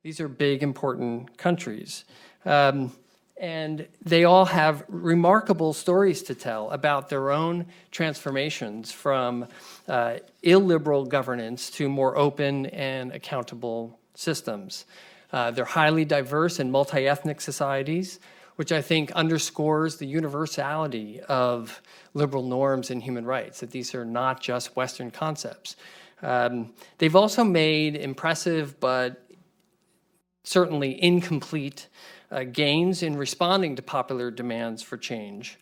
These are big, important countries. And they all have remarkable stories to tell about their own transformations from illiberal governance to more open and accountable systems. They're highly diverse and multi-ethnic societies, which I think underscores the universality of liberal norms and human rights, that these are not just Western concepts. They've also made impressive but certainly incomplete gains in responding to popular demands for change.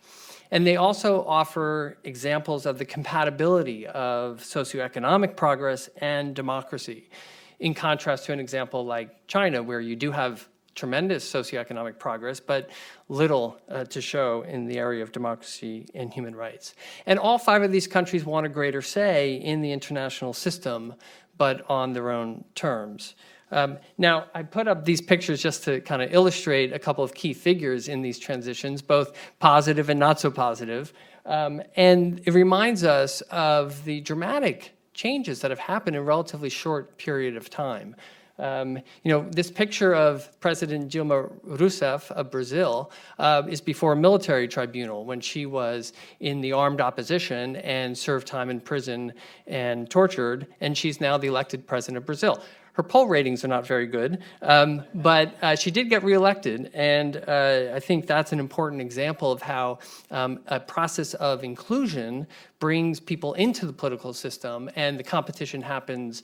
And they also offer examples of the compatibility of socioeconomic progress and democracy, in contrast to an example like China, where you do have tremendous socioeconomic progress, but little to show in the area of democracy and human rights. And all 5 of these countries want a greater say in the international system, but on their own terms. Now, I put up these pictures just to kind of illustrate a couple of key figures in these transitions, both positive and not so positive. And it reminds us of the dramatic changes that have happened in a relatively short period of time. This picture of President Dilma Rousseff of Brazil is before a military tribunal when she was in the armed opposition and served time in prison and tortured, and she's now the elected president of Brazil. Her poll ratings are not very good, but she did get reelected, and I think that's an important example of how a process of inclusion brings people into the political system, and the competition happens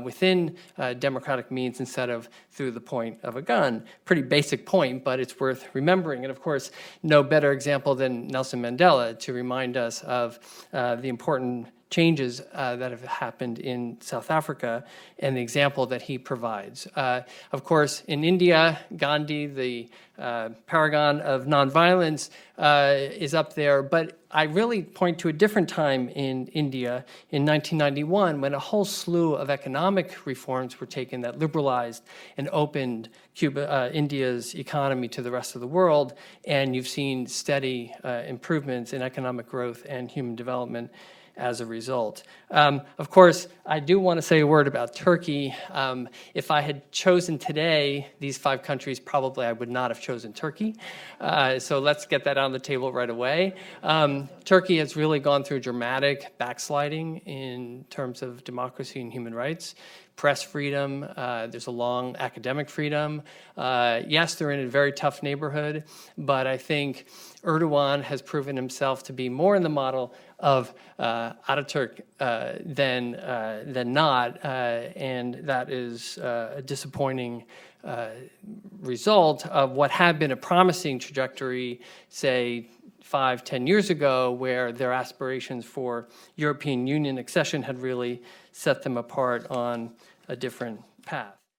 within democratic means instead of through the point of a gun. Pretty basic point, but it's worth remembering. And of course, no better example than Nelson Mandela to remind us of the important changes that have happened in South Africa and the example that he provides. Of course, in India, Gandhi, the paragon of nonviolence, is up there, but I really point to a different time in India in 1991 when a whole slew of economic reforms were taken that liberalized and opened India's economy to the rest of the world, and you've seen steady improvements in economic growth and human development as a result. Of course, I do want to say a word about Turkey. If I had chosen today these 5 countries, probably I would not have chosen Turkey. So let's get that on the table right away. Turkey has really gone through dramatic backsliding in terms of democracy and human rights. Press freedom, there's a long academic freedom. Yes, they're in a very tough neighborhood, but I think Erdogan has proven himself to be more in the model of Ataturk than not, and that is a disappointing result of what had been a promising trajectory, say, 5-10 years ago, where their aspirations for European Union accession had really set them apart on a different path.